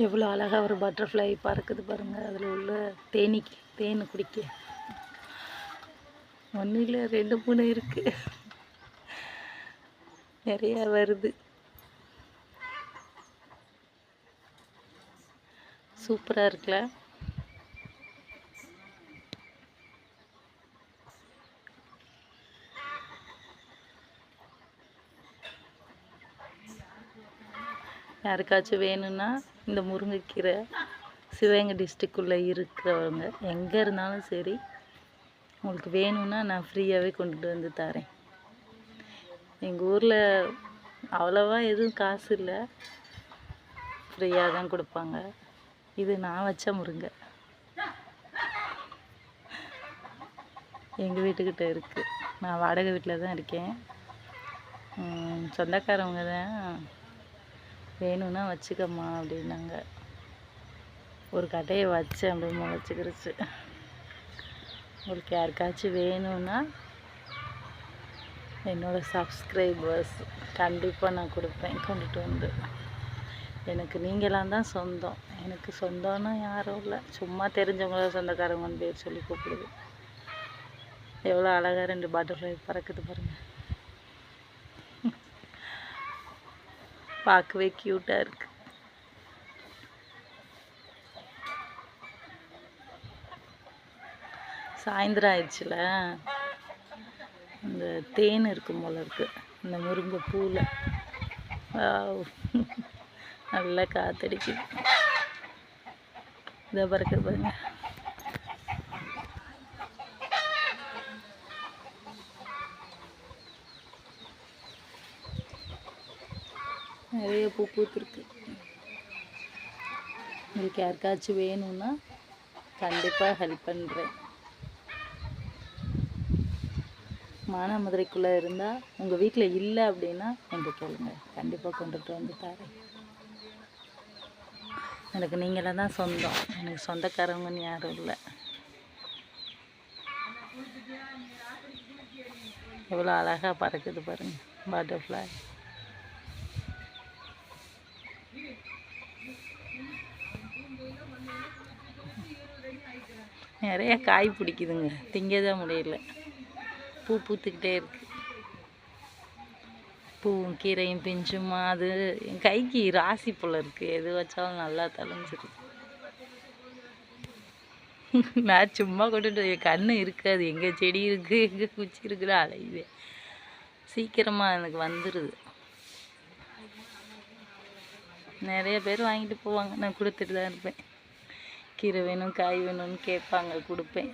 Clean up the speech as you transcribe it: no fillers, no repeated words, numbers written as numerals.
எவ்வளோ அழகாக ஒரு பட்டர்ஃப்ளை பறக்குது பாருங்கள். அதில் உள்ள தேன் குடிக்க ஒன்றும் இல்லை, 2 3 இருக்குது, நிறையா வருது. சூப்பராக இருக்குல்ல. யாருக்காச்சும் வேணும்னா இந்த முருங்கைக்கீரை சிவகங்கை டிஸ்ட்ரிக்குள்ளே இருக்கிறவங்க எங்கே இருந்தாலும் சரி, உங்களுக்கு வேணும்னா நான் ஃப்ரீயாகவே கொண்டுட்டு வந்து தரேன். எங்கள் ஊரில் அவ்வளோவா எதுவும் காசு இல்லை, ஃப்ரீயாக தான் கொடுப்பாங்க. இது நான் வச்ச முருங்கை, எங்கள் வீட்டுக்கிட்ட இருக்குது. நான் வாடகை வீட்டில் தான் இருக்கேன். சொந்தக்காரவங்க தான் வேணும்னா வச்சுக்கம்மா அப்படின்னாங்க. ஒரு கட்டையை வச்சேன், அப்படி முளைச்சிக்கிருச்சு. உங்களுக்கு யாருக்காச்சும் வேணும்னா என்னோடய சப்ஸ்கிரைபர்ஸ் கண்டிப்பாக நான் கொடுப்பேன் கொண்டுட்டு வந்து. எனக்கு நீங்களாம் தான் சொந்தம். எனக்கு சொந்தம்னா யாரும் இல்லை, சும்மா தெரிஞ்சவங்கள சொந்தக்காரங்கன்னு பேர் சொல்லி கூப்பிடுது. எவ்வளோ அழகாக 2 பட்டர்ஃப்ளை பறக்குது பாருங்கள். பார்க்கவே க்யூட்டாக இருக்குது. சாயந்தரம் ஆயிடுச்சுல, இந்த தேன் இருக்கும் போல இருக்குது இந்த முருங்கை பூவில். நல்லா காற்றடிக்குது. இதை பறக்குது பாருங்க. நிறைய பூ பூத்துருக்கு. உங்களுக்கு யாருக்காச்சும் வேணும்னா கண்டிப்பாக ஹெல்ப் பண்ணுறேன். மானாமதுரைக்குள்ளே இருந்தால் உங்கள் வீட்டில் இல்லை அப்படின்னா என்கிட்ட கேளுங்க, கண்டிப்பாக கொண்டுட்டு வந்து தரேன். எனக்கு நீங்களாம் தான் சொந்தம், எனக்கு சொந்தக்காரவங்கன்னு யாரும் இல்லை. எவ்வளோ அழகாக பறக்குது பாருங்கள் பட்டர்ஃப்ளை. நிறைய காய் பிடிக்குதுங்க, திங்க தான் முடியல. பூ பூத்துக்கிட்டே இருக்கு. பூவும் கீரையும் பிஞ்சுமா, அது என் கைக்கு ராசி போல் இருக்குது. எது வச்சாலும் நல்லா தலைஞ்சிருக்கு. நான் சும்மா கொண்டுட்டு என் கண்ணு இருக்காது, எங்கே செடி இருக்குது எங்கே குச்சி இருக்குன்னு அலையுது. சீக்கிரமாக எனக்கு வந்துடுது. நிறைய பேர் வாங்கிட்டு போவாங்க, நான் கொடுத்துட்டு தான் இருப்பேன். கீரை வேணும் காய் வேணும்னு கேட்பாங்க, கொடுப்பேன்.